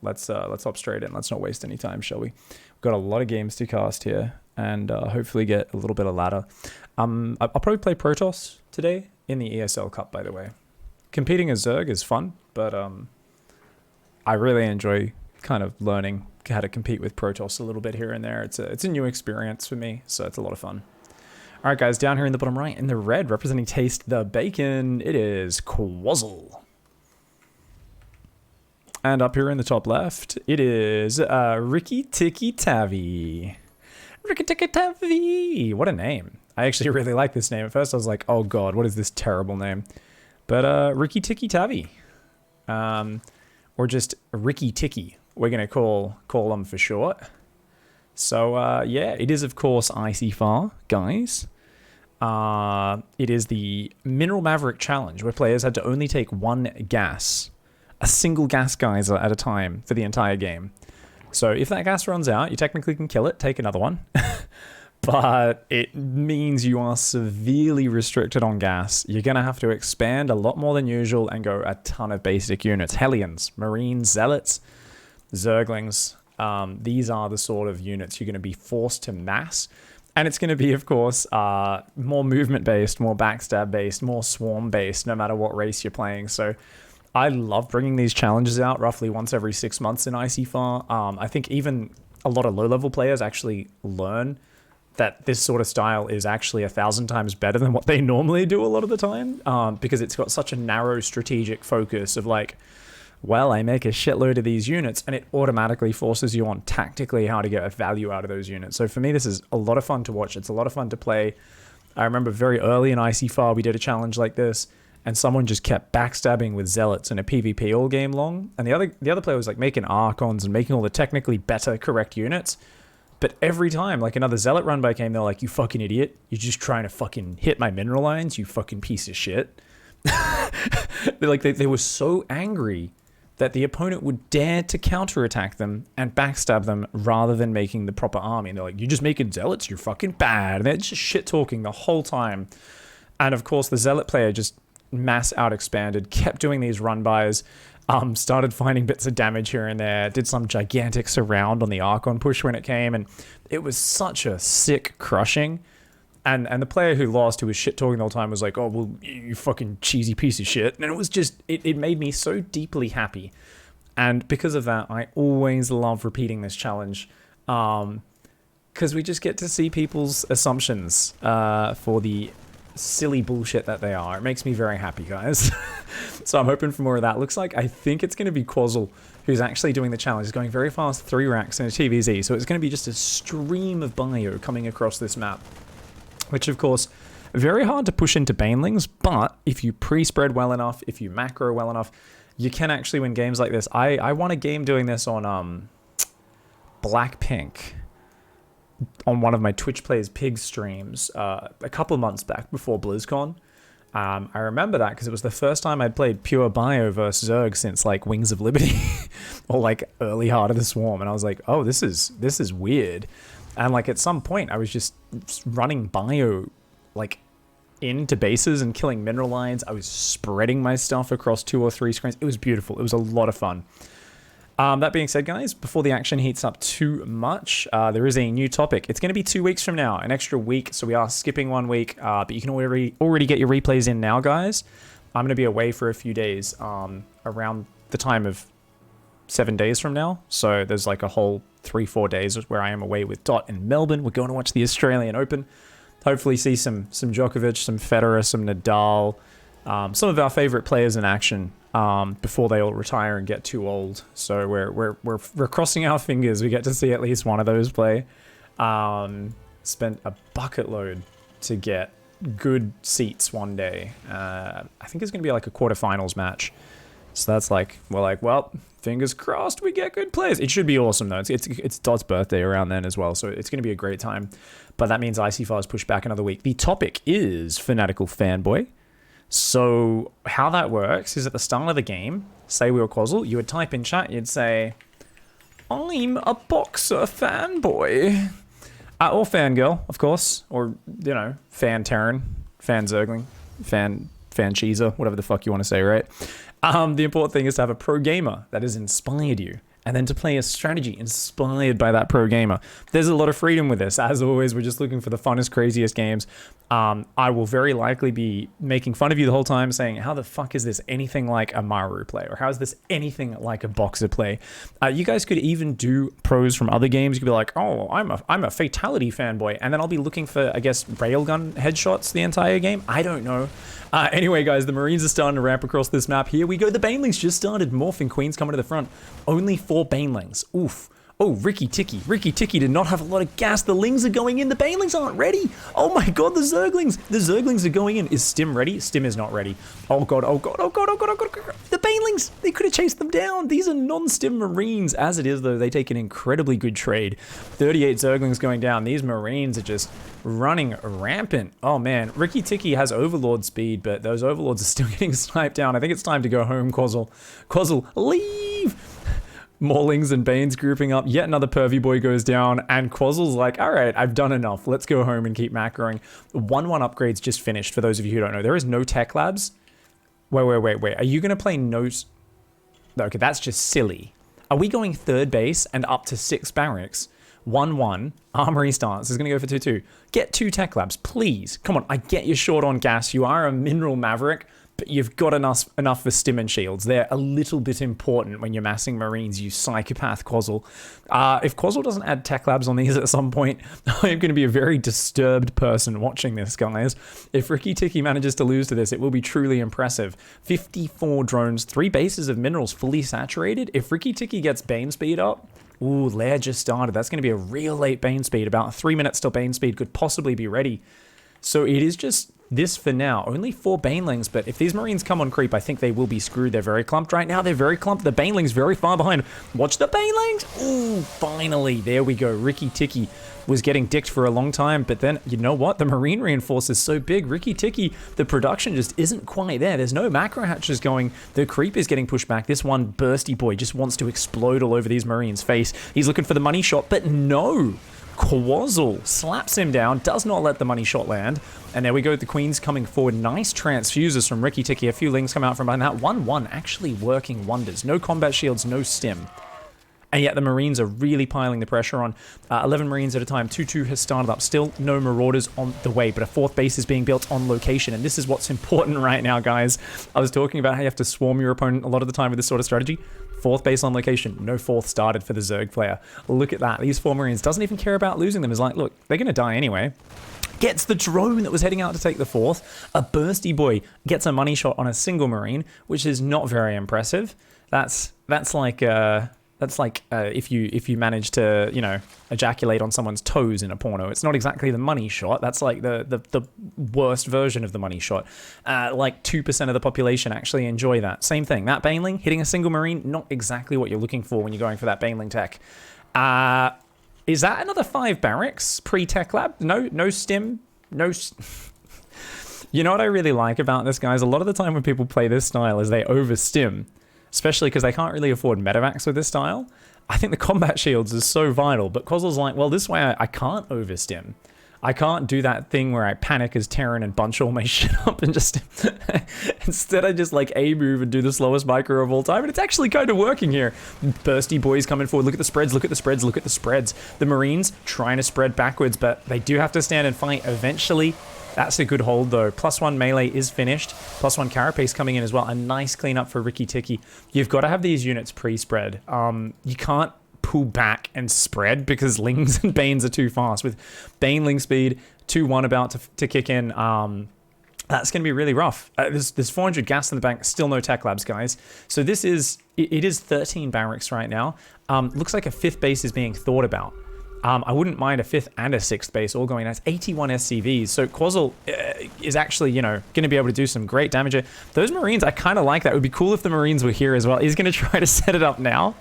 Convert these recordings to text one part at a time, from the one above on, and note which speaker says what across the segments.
Speaker 1: let's hop straight in. Let's not waste any time, shall we? We've got a lot of games to cast here, and hopefully get a little bit of ladder. I'll probably play Protoss today in the ESL Cup, by the way. Competing as Zerg is fun, but I really enjoy kind of learning how to compete with Protoss a little bit here and there. It's a new experience for me, so it's a lot of fun. All right, guys, down here in the bottom right, in the red, representing Taste the Bacon, it is Quazzle. And up here in the top left, it is Ricky Tikki Tavi. Ricky Tikki Tavi. What a name. I actually really like this name. At first I was like, oh god, what is this terrible name? But Ricky Tikki Tavi. Or just Ricky Tikki. We're going to call them for short. So yeah, it is of course ICYFAR, guys. It is the Mineral Maverick Challenge, where players had to only take one gas. A single gas geyser at a time for the entire game. So if that gas runs out, you technically can kill it, take another one. But it means you are severely restricted on gas. You're going to have to expand a lot more than usual and go a ton of basic units. Hellions, Marines, Zealots, Zerglings. These are the sort of units you're going to be forced to mass. And it's going to be, of course, more movement-based, more backstab-based, more swarm-based, no matter what race you're playing. So I love bringing these challenges out roughly once every 6 months in ICYFAR. I think even a lot of low-level players actually learn that this sort of style is actually 1,000 times better than what they normally do a lot of the time, because it's got such a narrow strategic focus of like, well, I make a shitload of these units, and it automatically forces you on tactically how to get a value out of those units. So for me, this is a lot of fun to watch. It's a lot of fun to play. I remember very early in ICYFAR, we did a challenge like this, and someone just kept backstabbing with Zealots in a PvP all game long. And the other player was like making Archons and making all the technically better correct units. But every time, like another Zealot run by came, they're like, you fucking idiot. You're just trying to fucking hit my mineral lines, you fucking piece of shit. They were so angry that the opponent would dare to counterattack them and backstab them rather than making the proper army. And they're like, you're just making Zealots, you're fucking bad. And they're just shit talking the whole time. And of course, the Zealot player just mass out expanded, kept doing these run bys, started finding bits of damage here and there, did some gigantic surround on the Archon push when it came, and it was such a sick crushing. And the player who lost, who was shit talking the whole time, was like, oh, well, you fucking cheesy piece of shit. And it was just, it made me so deeply happy. And because of that, I always love repeating this challenge, because we just get to see people's assumptions for the silly bullshit that they are. It makes me very happy, guys. So I'm hoping for more of that. Looks like, I think it's going to be Quazzle who's actually doing the challenge. He's going very fast, 3 racks in a TVZ, so it's going to be just a stream of bio coming across this map, which of course, very hard to push into banelings, but if you pre-spread well enough, if you macro well enough, you can actually win games like this. I won a game doing this on Blackpink, on one of my Twitch Plays Pig streams a couple months back before BlizzCon. I remember that because it was the first time I'd played pure bio versus Zerg since like Wings of Liberty or like early Heart of the Swarm, and I was like, oh, this is weird. And like at some point I was just running bio like into bases and killing mineral lines. I was spreading my stuff across 2 or 3 screens. It was beautiful. It was a lot of fun. That being said, guys, before the action heats up too much, there is a new topic. It's going to be 2 weeks from now, an extra week, so we are skipping 1 week, but you can already get your replays in now, guys. I'm going to be away for a few days, around the time of 7 days from now, so there's like a whole 3-4 days where I am away with Dot in Melbourne. We're going to watch the Australian Open, hopefully see some Djokovic, some Federer, some Nadal, some of our favorite players in action, before they all retire and get too old. So we're crossing our fingers we get to see at least one of those play. Spent a bucket load to get good seats one day. I think it's gonna be like a quarterfinals match. So that's like, we're like, well, fingers crossed we get good players. It should be awesome though. It's Dot's birthday around then as well, so it's gonna be a great time. But that means ICYFAR is pushed back another week. The topic is Fanatical Fanboy. So how that works is at the start of the game, say we were Quazzle, you would type in chat, you'd say, I'm a boxer fanboy. Or fangirl, of course. Or, you know, fan Terran, fan Zergling, fan Cheeser, whatever the fuck you want to say, right? The important thing is to have a pro gamer that has inspired you. and then to play a strategy inspired by that pro gamer. There's a lot of freedom with this. As always, we're just looking for the funnest, craziest games. I will very likely be making fun of you the whole time, saying, how the fuck is this anything like a Maru play? Or how is this anything like a Boxer play? You guys could even do pros from other games. You could be like, oh, I'm a Fatality fanboy. And then I'll be looking for, I guess, railgun headshots the entire game. I don't know. Anyway, guys, the Marines are starting to ramp across this map. Here we go. The Banelings just started. Morphing Queens coming to the front. Only 4 Banelings. Oof. Oh, Ricky Ticky. Ricky Ticky did not have a lot of gas. The Lings are going in. The Banelings aren't ready. Oh my god, the Zerglings. The Zerglings are going in. Is Stim ready? Stim is not ready. Oh god, oh god, oh god, oh god, oh god, oh god. The Banelings, they could have chased them down. These are non-Stim Marines. As it is, though, they take an incredibly good trade. 38 Zerglings going down. These Marines are just running rampant. Oh man, Ricky Ticky has Overlord speed, but those Overlords are still getting sniped down. I think it's time to go home, Quazzle. Quazzle, leave! Maulings and Banes grouping up. Yet another Pervy Boy goes down, and Quazzle's like, all right, I've done enough. Let's go home and keep macroing. 1-1 upgrades just finished, for those of you who don't know. There is no tech labs. Wait. Are you going to play no... Okay, that's just silly. Are we going 3rd base and up to 6 barracks? 1-1, armory stance is going to go for 2-2. Get 2 tech labs, please. Come on, I get you're short on gas. You are a mineral Maverick, but you've got enough for stim and shields. They're a little bit important when you're massing Marines, you psychopath Quazzle. If Quazzle doesn't add tech labs on these at some point, I'm going to be a very disturbed person watching this, guys. If Ricky Ticky manages to lose to this, it will be truly impressive. 54 drones, 3 bases of minerals fully saturated. If Ricky Ticky gets Bane speed up, ooh, Lair just started. That's going to be a real late Bane speed. About 3 minutes till Bane speed could possibly be ready. So it is just this for now. Only 4 Banelings, but if these Marines come on creep, I think they will be screwed. They're very clumped right now. They're very clumped. The Banelings very far behind. Watch the Banelings. Ooh, finally. There we go. Ricky Ticky was getting dicked for a long time, but then, you know what? The Marine reinforce is so big. Ricky Ticky, the production just isn't quite there. There's no macro hatches going. The creep is getting pushed back. This one bursty boy just wants to explode all over these Marines' face. He's looking for the money shot, but no. Quazzle slaps him down, does not let the money shot land. And there we go, the Queen's coming forward. Nice transfuses from Ricky Ticky. A few Lings come out from behind that. 1-1 actually working wonders. No combat shields, no stim. And yet the Marines are really piling the pressure on. 11 Marines at a time. 2-2 has started up. Still no Marauders on the way, but a 4th base is being built on location. And this is what's important right now, guys. I was talking about how you have to swarm your opponent a lot of the time with this sort of strategy. 4th base on location. No 4th started for the Zerg player. Look at that. These 4 Marines doesn't even care about losing them. Is like, look, they're going to die anyway. Gets the drone that was heading out to take the 4th. A bursty boy gets a money shot on a single Marine, which is not very impressive. That's like if you manage to, you know, ejaculate on someone's toes in a porno. It's not exactly the money shot. That's like the worst version of the money shot. Like 2% of the population actually enjoy that. Same thing. That Baneling hitting a single Marine, not exactly what you're looking for when you're going for that Baneling tech. Is that another 5 barracks pre-tech lab? No stim, no... You know what I really like about this, guys? A lot of the time when people play this style is they over-stim. Especially because they can't really afford medevacs with this style. I think the combat shields is so vital, but Quazzle's like, well, this way I can't overstim. I can't do that thing where I panic as Terran and bunch all my shit up and just... Instead I just like A-move and do the slowest micro of all time, and it's actually kind of working here. Bursty boys coming forward. Look at the spreads, look at the spreads, look at the spreads. The Marines trying to spread backwards, but they do have to stand and fight eventually. That's a good hold, though. +1 melee is finished. +1 carapace coming in as well. A nice cleanup for Ricky Ticky. You've got to have these units pre-spread. You can't pull back and spread because Lings and Banes are too fast. With Baneling speed, 2-1 about to kick in, that's going to be really rough. There's 400 gas in the bank. Still no tech labs, guys. So this is... It is 13 barracks right now. Looks like a 5th base is being thought about. I wouldn't mind a 5th and a 6th base all going. That's 81 SCVs. So Quazzle is actually, you know, going to be able to do some great damage. Those Marines, I kind of like that. It would be cool if the Marines were here as well. He's going to try to set it up now.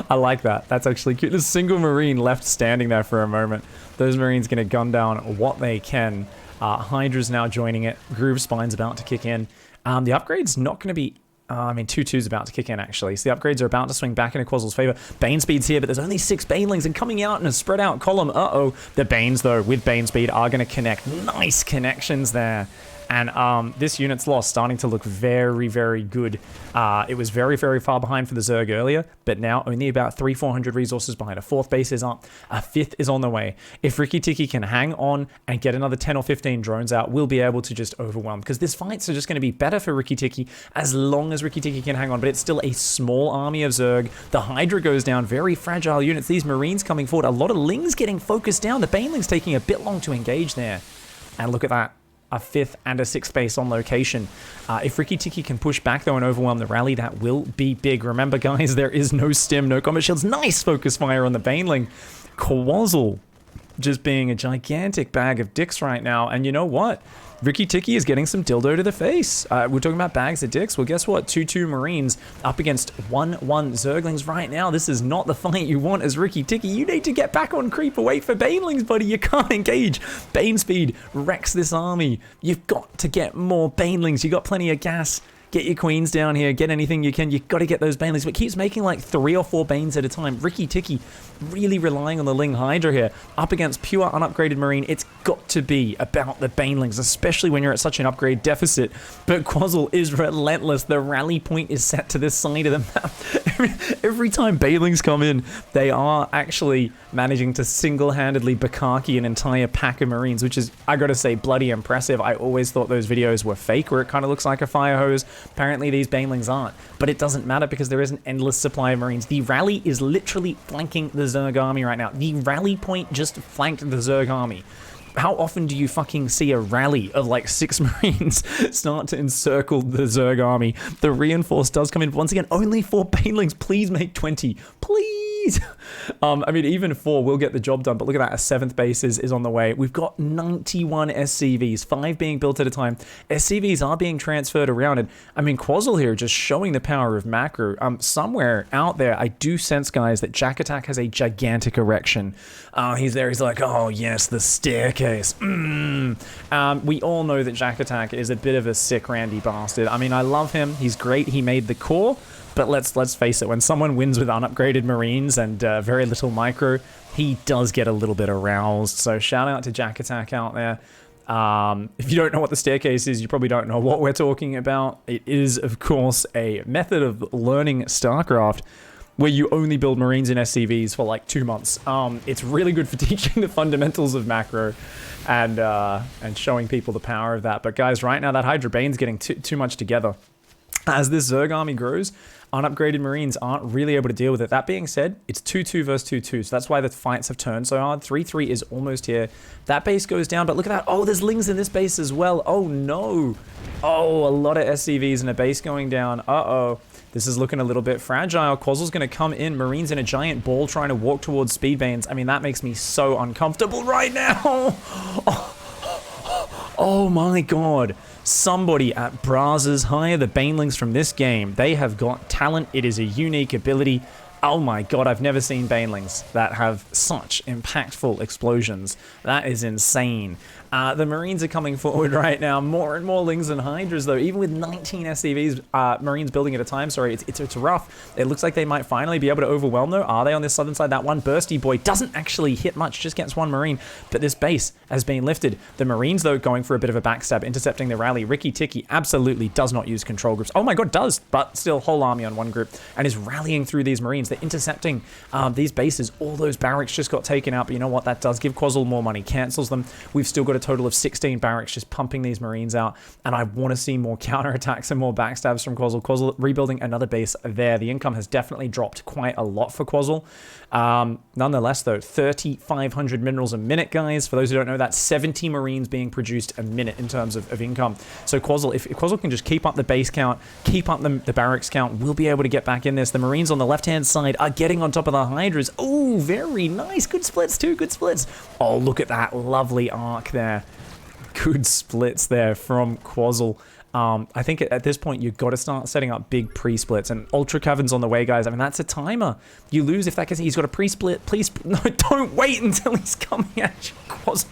Speaker 1: I like that. That's actually cute. There's a single Marine left standing there for a moment. Those Marines going to gun down what they can. Hydra's now joining it. Groove Spine's about to kick in. The upgrade's not going to be... I mean, 2-2's about to kick in, actually. So the upgrades are about to swing back into Quazzle's favor. Bane speed's here, but there's only 6 Banelings, and coming out in a spread out column. Uh-oh. The Banes, though, with Bane speed, are going to connect. Nice connections there. And this unit's loss starting to look very, very good. It was very, very far behind for the Zerg earlier, but now only about 300-400 resources behind. A 4th base is up, a 5th is on the way. If Ricky Tiki can hang on and get another 10 or 15 drones out, we'll be able to just overwhelm, because this fights are just going to be better for Ricky Tiki as long as Ricky Tiki can hang on, but it's still a small army of Zerg. The Hydra goes down, very fragile units. These Marines coming forward, a lot of Lings getting focused down. The Banelings taking a bit long to engage there. And look at that. A 5th and a 6th base on location. If Ricky Tiki can push back though and overwhelm the rally, that will be big. Remember guys, there is no stim, no combat shields. Nice focus fire on the Baneling. Quazzle just being a gigantic bag of dicks right now. And you know what? Ricky Tiki is getting some dildo to the face. We're talking about bags of dicks. Well, guess what? 2-2 Marines up against 1-1 Zerglings right now. This is not the fight you want as Ricky Tiki. You need to get back on creep and wait for Banelings, buddy. You can't engage. Bane speed wrecks this army. You've got to get more Banelings. You got plenty of gas. Get your queens down here. Get anything you can. You've got to get those Banelings. But keeps making like 3 or 4 Banes at a time. Ricky Tiki really relying on the Ling Hydra here. Up against pure unupgraded Marine. It's got to be about the Banelings, especially when you're at such an upgrade deficit. But Quazzle is relentless. The rally point is set to this side of the map. Every time Banelings come in, they are actually managing to single-handedly Bukaki an entire pack of Marines, which is, I gotta say, bloody impressive. I always thought those videos were fake, where it kind of looks like a fire hose. Apparently these Banelings aren't, but it doesn't matter because there is an endless supply of Marines. The rally is literally flanking the Zerg army right now. The rally point just flanked the Zerg army. How often do you fucking see a rally of like 6 Marines start to encircle the Zerg army? The reinforce does come in. Once again, only 4 Banelings. Please make 20. Please. I mean, even 4 will get the job done, but look at that. A 7th base is on the way. We've got 91 SCVs, 5 being built at a time. SCVs are being transferred around, and I mean, Quazzle here just showing the power of macro. Somewhere out there, I do sense, guys, that Jack Attack has a gigantic erection. He's there, he's like, oh yes, the staircase. We all know that Jack Attack is a bit of a sick randy bastard. I mean, I love him. He's great. He made the core. But let's face it, when someone wins with unupgraded Marines and very little micro, he does get a little bit aroused. So shout out to Jack Attack out there. If you don't know what the staircase is, you probably don't know what we're talking about. It is, of course, a method of learning StarCraft where you only build Marines in SCVs for like 2 months. It's really good for teaching the fundamentals of macro and showing people the power of that. But guys, right now that Hydra Bane's getting too much together. As this Zerg army grows, unupgraded Marines aren't really able to deal with it. That being said, it's 2-2 versus 2-2, so that's why the fights have turned so hard. 3-3 is almost here. That base goes down, but look at that. Oh, there's Lings in this base as well. Oh, no. Oh, a lot of SCVs and a base going down. Uh-oh. This is looking a little bit fragile. Quazzle's going to come in. Marines in a giant ball trying to walk towards Speedbanes. I mean, that makes me so uncomfortable right now. Oh my god. Somebody at Brazos hire the Banelings from this game. They have got talent. It is a unique ability. Oh my god, I've never seen Banelings that have such impactful explosions. That is insane. The Marines are coming forward right now. More and more Lings and Hydras, though. Even with 19 SCVs, Marines building at a time, sorry, it's rough. It looks like they might finally be able to overwhelm, though. Are they on this southern side? That one bursty boy doesn't actually hit much, just gets 1 Marine. But this base has been lifted. The Marines, though, going for a bit of a backstab, intercepting the rally. Ricky Tiki absolutely does not use control groups. Oh my god, does, but still whole army on 1 group, and is rallying through these Marines. They're intercepting these bases. All those barracks just got taken out, but you know what? That does give Quazzle more money, cancels them. We've still got a total of 16 barracks just pumping these Marines out, and I want to see more counterattacks and more backstabs from Quazzle. Quazzle rebuilding another base there. The income has definitely dropped quite a lot for Quazzle. Nonetheless, though, 3,500 minerals a minute, guys. For those who don't know, that's 70 Marines being produced a minute in terms of income. So Quazzle, if Quazzle can just keep up the base count, keep up the barracks count, we'll be able to get back in this. The Marines on the left-hand side are getting on top of the Hydras. Oh, very nice. Good splits, too. Good splits. Oh, look at that lovely arc there. Good splits there from Quazzle. I think at this point, you've got to start setting up big pre-splits. And Ultra Cavern's on the way, guys. I mean, that's a timer. You lose if that gets... He's got a pre-split. Please... No, don't wait until he's coming at you, Quazzle.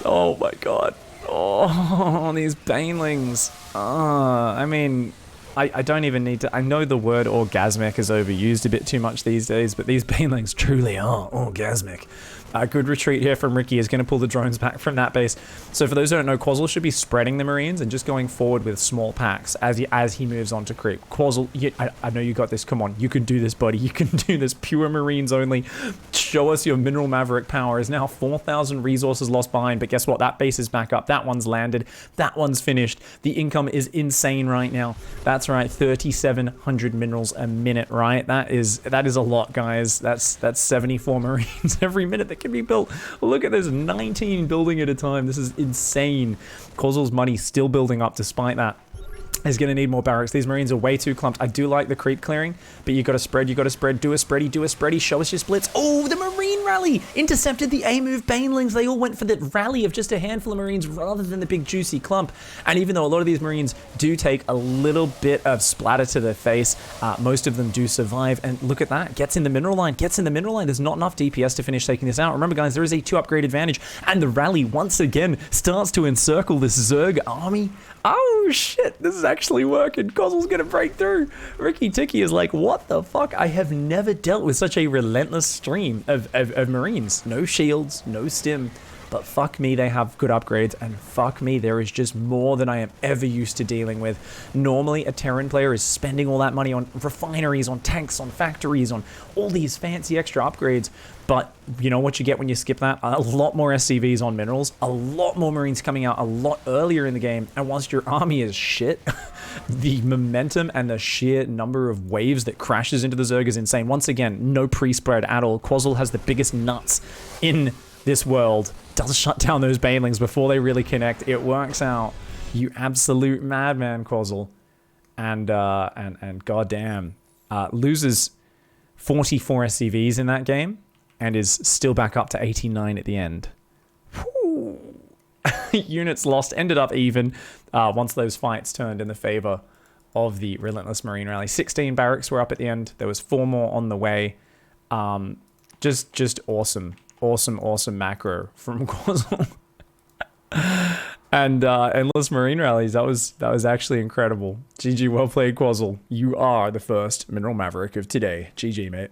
Speaker 1: Oh, my God. Oh, these Banelings. I mean... I don't even need to... I know the word orgasmic is overused a bit too much these days, but these Banelings truly are orgasmic. A good retreat here from Ricky is going to pull the drones back from that base. So for those who don't know, Quazzle should be spreading the Marines and just going forward with small packs as he moves on to creep. Quazzle, I know you got this. Come on, you can do this, buddy. You can do this. Pure Marines only. Show us your Mineral Maverick power. Is now 4,000 resources lost behind, but guess what? That base is back up. That one's landed. That one's finished. The income is insane right now. That's right, 3,700 minerals a minute, right? That is a lot, guys. That's 74 Marines every minute that can be built. Look at this, 19 building at a time. This is insane. Quazzle's money still building up despite that. Is going to need more barracks. These Marines are way too clumped. I do like the creep clearing, but you got to spread, do a spready, show us your splits. Oh, the Marine rally intercepted the A-move Banelings. They all went for the rally of just a handful of Marines rather than the big juicy clump. And even though a lot of these Marines do take a little bit of splatter to their face, most of them do survive. And look at that, gets in the mineral line. There's not enough DPS to finish taking this out. Remember, guys, there is a 2 upgrade advantage, and the rally once again starts to encircle this Zerg army. Oh shit, this is actually working. Quazzle's gonna break through. Ricky Ticky is like, what the fuck? I have never dealt with such a relentless stream of Marines. No shields, no stim. But fuck me, they have good upgrades, and fuck me, there is just more than I am ever used to dealing with. Normally, a Terran player is spending all that money on refineries, on tanks, on factories, on all these fancy extra upgrades. But you know what you get when you skip that? A lot more SCVs on minerals, a lot more Marines coming out a lot earlier in the game, and whilst your army is shit, the momentum and the sheer number of waves that crashes into the Zerg is insane. Once again, no pre-spread at all. Quazzle has the biggest nuts in this world. Does shut down those Banelings before they really connect. It works out. You absolute madman, Quazzle. And goddamn, loses 44 SCVs in that game and is still back up to 89 at the end. Units lost, ended up even once those fights turned in the favor of the Relentless Marine Rally. 16 barracks were up at the end. There was 4 more on the way. Just awesome. Awesome macro from Quazzle. And endless Marine rallies, that was actually incredible. GG, well played, Quazzle. You are the first Mineral Maverick of today. GG, mate.